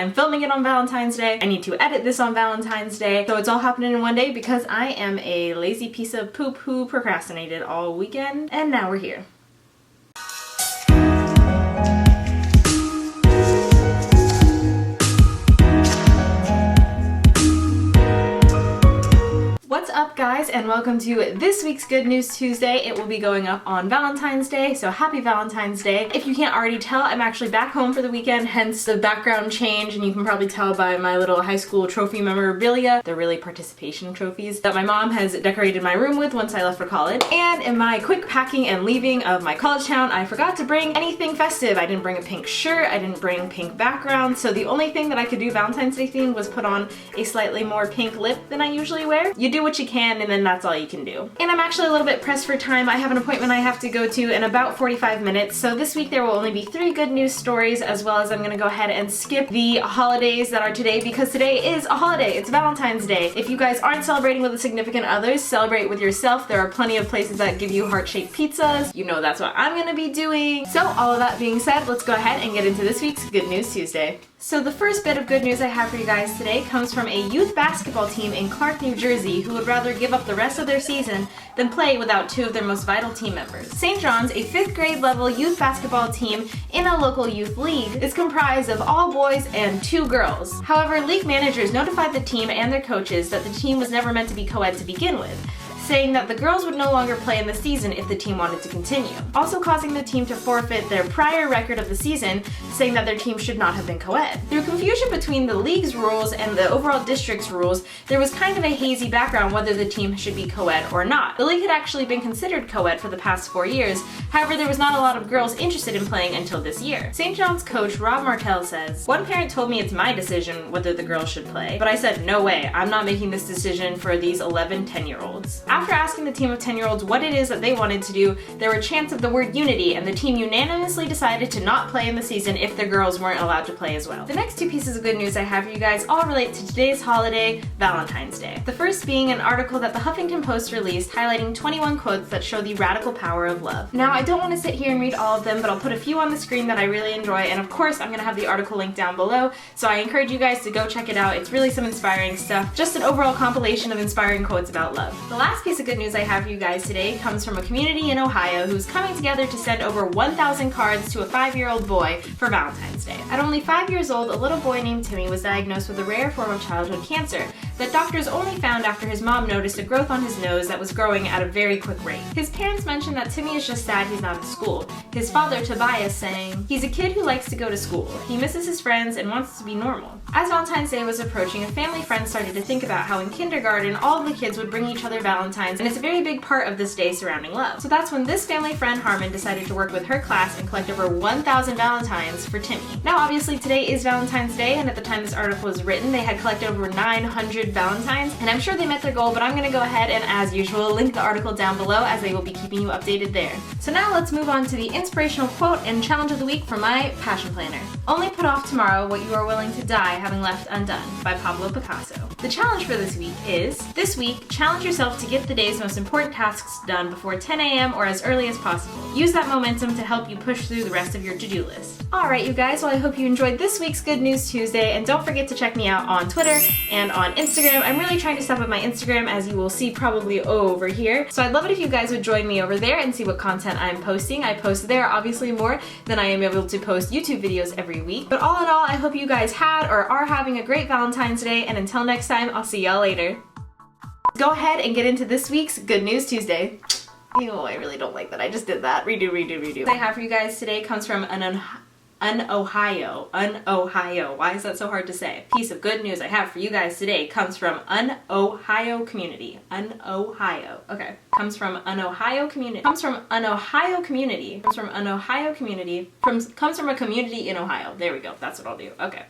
I'm filming it on Valentine's Day. I need to edit this on Valentine's Day. So it's all happening in one day because I am a lazy piece of poop who procrastinated all weekend, and now we're here. What's up, guys, and welcome to this week's Good News Tuesday. It will be going up on Valentine's Day, so happy Valentine's Day. If you can't already tell, I'm actually back home for the weekend, hence the background change, and you can probably tell by my little high school trophy memorabilia. They're really participation trophies that my mom has decorated my room with once I left for college. And in my quick packing and leaving of my college town, I forgot to bring anything festive. I didn't bring a pink shirt, I didn't bring pink background, so the only thing that I could do Valentine's Day themed was put on a slightly more pink lip than I usually wear. You do what you can, and then that's all you can do. And I'm actually a little bit pressed for time. I have an appointment I have to go to in about 45 minutes, so this week there will only be 3 good news stories, as well as I'm gonna go ahead and skip the holidays that are today, because today is a holiday. It's Valentine's Day. If you guys aren't celebrating with a significant other, celebrate with yourself. There are plenty of places that give you heart-shaped pizzas. You know that's what I'm gonna be doing. So all of that being said, let's go ahead and get into this week's Good News Tuesday. So the first bit of good news I have for you guys today comes from a youth basketball team in Clark, New Jersey, who would rather give up the rest of their season than play without 2 of their most vital team members. St. John's, a 5th grade level youth basketball team in a local youth league, is comprised of all boys and 2 girls. However, league managers notified the team and their coaches that the team was never meant to be co-ed to begin with, saying that the girls would no longer play in the season if the team wanted to continue, also causing the team to forfeit their prior record of the season, saying that their team should not have been co-ed. Through confusion between the league's rules and the overall district's rules, there was kind of a hazy background whether the team should be co-ed or not. The league had actually been considered co-ed for the past 4 years, however there was not a lot of girls interested in playing until this year. St. John's coach Rob Martell says, "One parent told me it's my decision whether the girls should play, but I said, no way, I'm not making this decision for these 11 10-year-olds. After asking the team of 10-year-olds what it is that they wanted to do, there were chants of the word unity, and the team unanimously decided to not play in the season if the girls weren't allowed to play as well." The next 2 pieces of good news I have for you guys all relate to today's holiday, Valentine's Day. The first being an article that the Huffington Post released highlighting 21 quotes that show the radical power of love. Now, I don't want to sit here and read all of them, but I'll put a few on the screen that I really enjoy, and of course I'm going to have the article linked down below, so I encourage you guys to go check it out. It's really some inspiring stuff, just an overall compilation of inspiring quotes about love. The last piece of good news I have for you guys today comes from a community in Ohio who's coming together to send over 1,000 cards to a 5-year-old boy for Valentine's Day. At only 5 years old, a little boy named Timmy was diagnosed with a rare form of childhood cancer that doctors only found after his mom noticed a growth on his nose that was growing at a very quick rate. His parents mentioned that Timmy is just sad he's not at school. His father, Tobias, saying, "He's a kid who likes to go to school. He misses his friends and wants to be normal." As Valentine's Day was approaching, a family friend started to think about how in kindergarten all of the kids would bring each other Valentines, and it's a very big part of this day surrounding love. So that's when this family friend, Harmon, decided to work with her class and collect over 1,000 Valentines for Timmy. Now obviously today is Valentine's Day, and at the time this article was written, they had collected over 900 Valentines, and I'm sure they met their goal, but I'm gonna go ahead and, as usual, link the article down below, as they will be keeping you updated there. So now let's move on to the inspirational quote and challenge of the week from my passion planner. "Only put off tomorrow what you are willing to die having left undone," by Pablo Picasso. The challenge for this week is, this week, challenge yourself to get the day's most important tasks done before 10 a.m. or as early as possible. Use that momentum to help you push through the rest of your to-do list. Alright you guys, well I hope you enjoyed this week's Good News Tuesday, and don't forget to check me out on Twitter and on Instagram. I'm really trying to step up my Instagram, as you will see probably over here. So I'd love it if you guys would join me over there and see what content I'm posting. I post there obviously more than I am able to post YouTube videos every week. But all in all, I hope you guys had or are having a great Valentine's Day, and until next time, I'll see y'all later. Go ahead and get into this week's Good News Tuesday. Ew, I really don't like that. I just did that. Redo, redo, redo. What I have for you guys today comes from Ohio. Ohio. Why is that so hard to say? Piece of good news I have for you guys today comes from Ohio community. Ohio. Okay. Comes from an Ohio community. Comes from an Ohio community. Comes from an Ohio community. Comes from a community in Ohio. There we go. That's what I'll do. Okay.